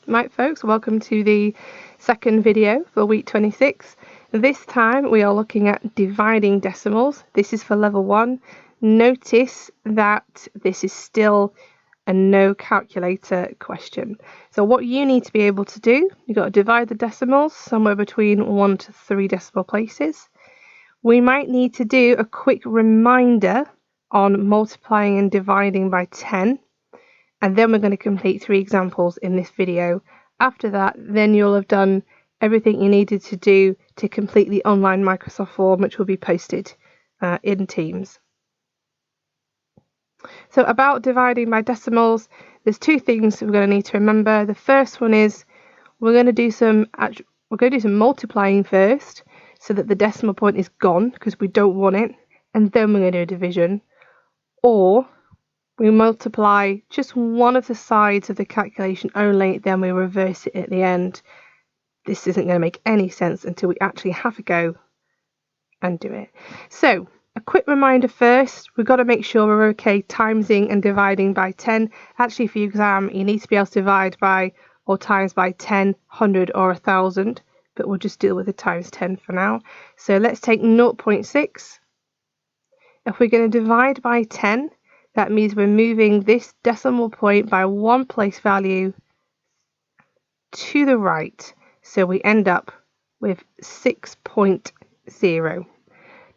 Right folks, welcome to the second video for week 26. This time we are looking at dividing decimals. This is for level 1. Notice that this is still a no calculator question. So what you need to be able to do, you've got to divide the decimals somewhere between 1 to 3 decimal places. We might need to do a quick reminder on multiplying and dividing by 10. And then we're going to complete 3 examples in this video. After that, then you'll have done everything you needed to do to complete the online Microsoft form, which will be posted in Teams. So about dividing by decimals, there's 2 things we're going to need to remember. The first one is we're going to do some multiplying first, so that the decimal point is gone because we don't want it, and then we're going to do a division. Or we multiply just one of the sides of the calculation only, then we reverse it at the end. This isn't going to make any sense until we actually have a go and do it. So, a quick reminder first, we've got to make sure we're okay timesing and dividing by 10. Actually, for your exam, you need to be able to divide by or times by 10, 100 or 1,000, but we'll just deal with the times 10 for now. So let's take 0.6. If we're going to divide by 10, that means we're moving this decimal point by 1 place value to the right. So we end up with 6.0.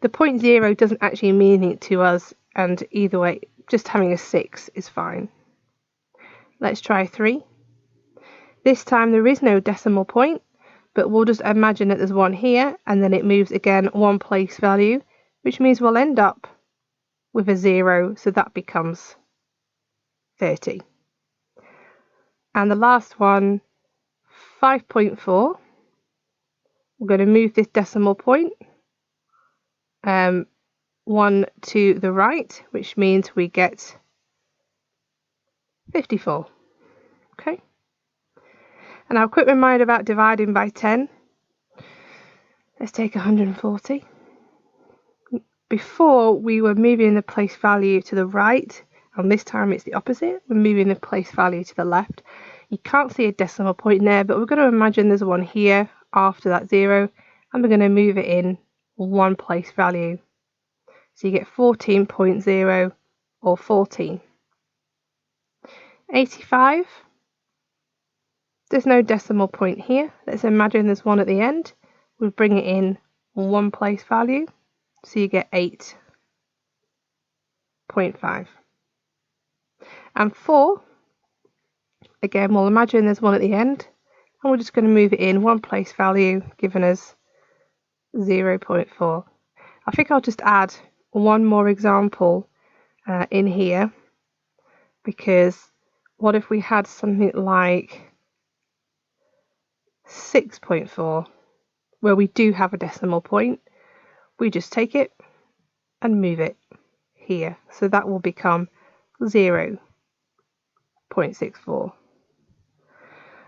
The 0.0 doesn't actually mean anything to us, and either way, just having a 6 is fine. Let's try 3. This time there is no decimal point, but we'll just imagine that there's one here, and then it moves again 1 place value, which means we'll end up with a 0, so that becomes 30. And the last one, 5.4. We're going to move this decimal point 1 to the right, which means we get 54. Okay. And now a quick reminder about dividing by 10. Let's take 140. Before, we were moving the place value to the right, and this time it's the opposite. We're moving the place value to the left. You can't see a decimal point there, but we're going to imagine there's one here after that 0, and we're going to move it in 1 place value. So you get 14.0 or 14. 85. There's no decimal point here. Let's imagine there's one at the end. We'll bring it in 1 place value. So you get 8.5. And 4, again, we'll imagine there's one at the end, and we're just going to move it in 1 place value, giving us 0.4. I think I'll just add one more example in here, because what if we had something like 6.4, where we do have a decimal point? We just take it and move it here. So that will become 0.64.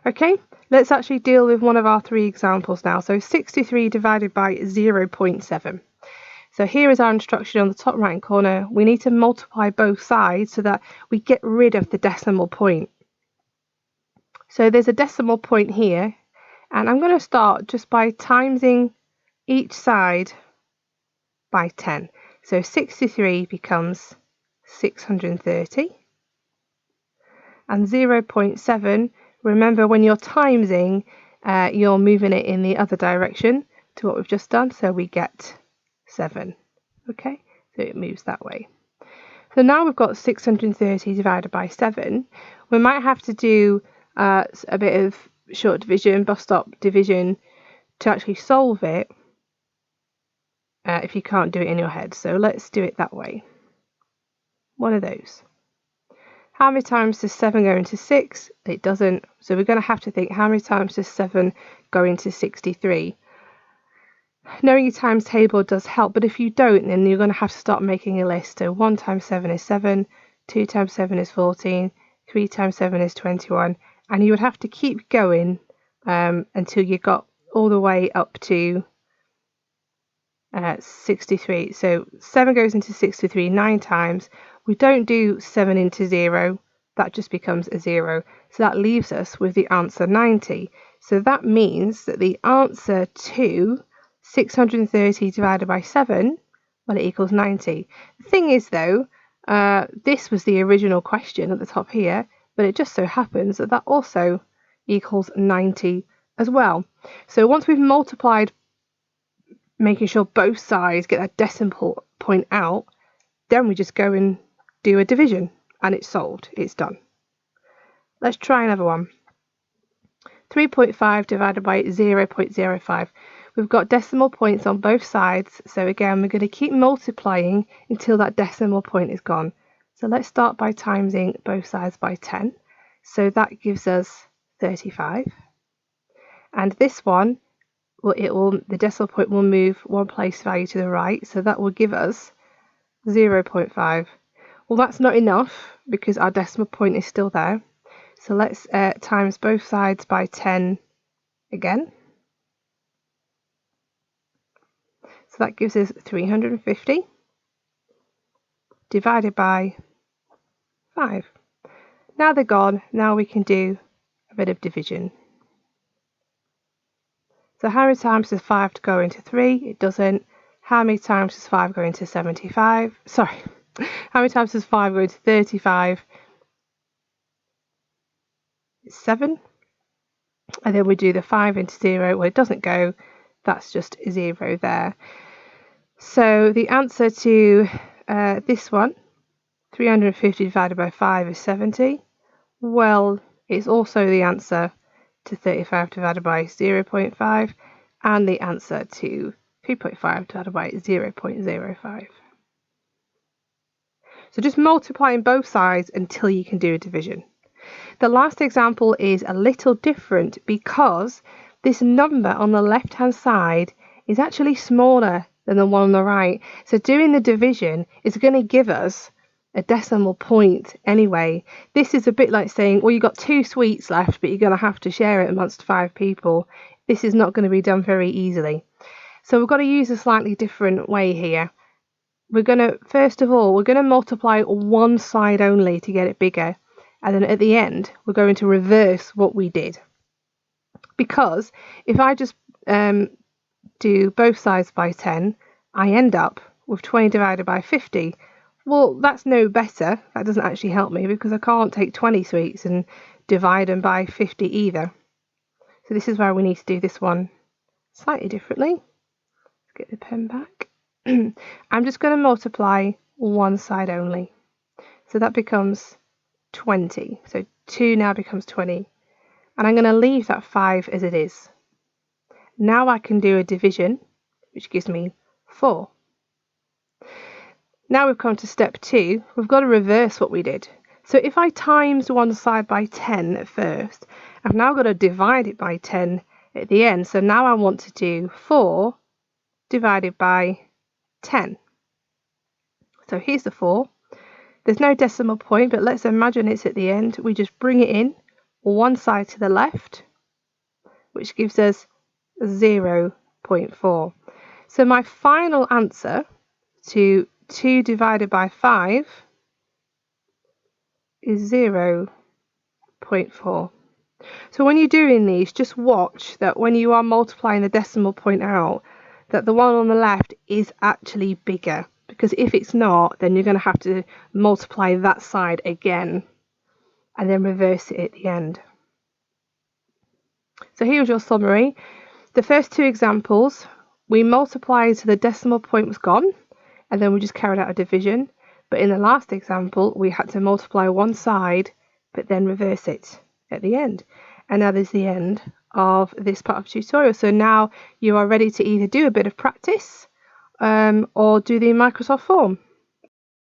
Okay, let's actually deal with one of our 3 examples now. So 63 divided by 0.7. So here is our instruction on the top right hand corner. We need to multiply both sides so that we get rid of the decimal point. So there's a decimal point here, and I'm going to start just by timesing each side by 10. So 63 becomes 630. And 0.7, remember when you're timesing, you're moving it in the other direction to what we've just done. So we get 7. Okay, so it moves that way. So now we've got 630 divided by 7. We might have to do a bit of short division, bus stop division to actually solve it. If you can't do it in your head. So let's do it that way. One of those. How many times does 7 go into 6? It doesn't. So we're going to have to think, how many times does 7 go into 63? Knowing your times table does help, but if you don't, then you're going to have to start making a list. So 1 times 7 is 7, 2 times 7 is 14, 3 times 7 is 21, and you would have to keep going until you got all the way up to 63. So 7 goes into 63 9 times. We don't do 7 into 0 that just becomes a 0. So that leaves us with the answer 90. So that means that the answer to 630 divided by 7, well, it equals 90. The thing is, though, this was the original question at the top here, but it just so happens that that also equals 90 as well. So once we've multiplied, making sure both sides get that decimal point out, then we just go and do a division, and it's solved. It's done. Let's try another one. 3.5 divided by 0.05. We've got decimal points on both sides, so again we're going to keep multiplying until that decimal point is gone. So let's start by timesing both sides by 10. So that gives us 35. And this one, the decimal point will move one place value to the right, so that will give us 0.5. Well, that's not enough because our decimal point is still there. So let's times both sides by 10 again. So that gives us 350 divided by 5. Now they're gone. Now we can do a bit of division. So how many times does 5 go into 3? It doesn't. How many times does 5 go into 75? Sorry. How many times does 5 go into 35? It's 7. And then we do the 5 into 0. Well, it doesn't go. That's just a 0 there. So the answer to this one, 350 divided by 5 is 70. Well, it's also the answer to 35 divided by 0.5 and the answer to 2.5 divided by 0.05. So just multiplying both sides until you can do a division. The last example is a little different because this number on the left-hand side is actually smaller than the one on the right. So doing the division is going to give us a decimal point anyway. This is a bit like saying, well, you've got 2 sweets left, but you're going to have to share it amongst 5 people. This is not going to be done very easily. So we've got to use a slightly different way here. We're going to, first of all, we're going to multiply one side only to get it bigger. And then at the end, we're going to reverse what we did. Because if I just do both sides by 10, I end up with 20 divided by 50. Well, that's no better. That doesn't actually help me because I can't take 20 sweets and divide them by 50 either. So this is where we need to do this one slightly differently. Let's get the pen back. I'm just going to multiply one side only. So that becomes 20. So 2 now becomes 20. And I'm going to leave that 5 as it is. Now I can do a division, which gives me 4. Now we've come to step 2. We've got to reverse what we did. So if I times one side by 10 at first, I've now got to divide it by 10 at the end. So now I want to do 4 divided by 10. So here's the 4. There's no decimal point, but let's imagine it's at the end. We just bring it in one side to the left, which gives us 0.4. So my final answer to 2 divided by 5 is 0.4. So when you're doing these, just watch that when you are multiplying the decimal point out, that the one on the left is actually bigger. Because if it's not, then you're going to have to multiply that side again and then reverse it at the end. So here's your summary. The first 2 examples, we multiplied so the decimal point was gone, and then we just carried out a division. But in the last example, we had to multiply one side, but then reverse it at the end. And now there's the end of this part of the tutorial. So now you are ready to either do a bit of practice or do the Microsoft form.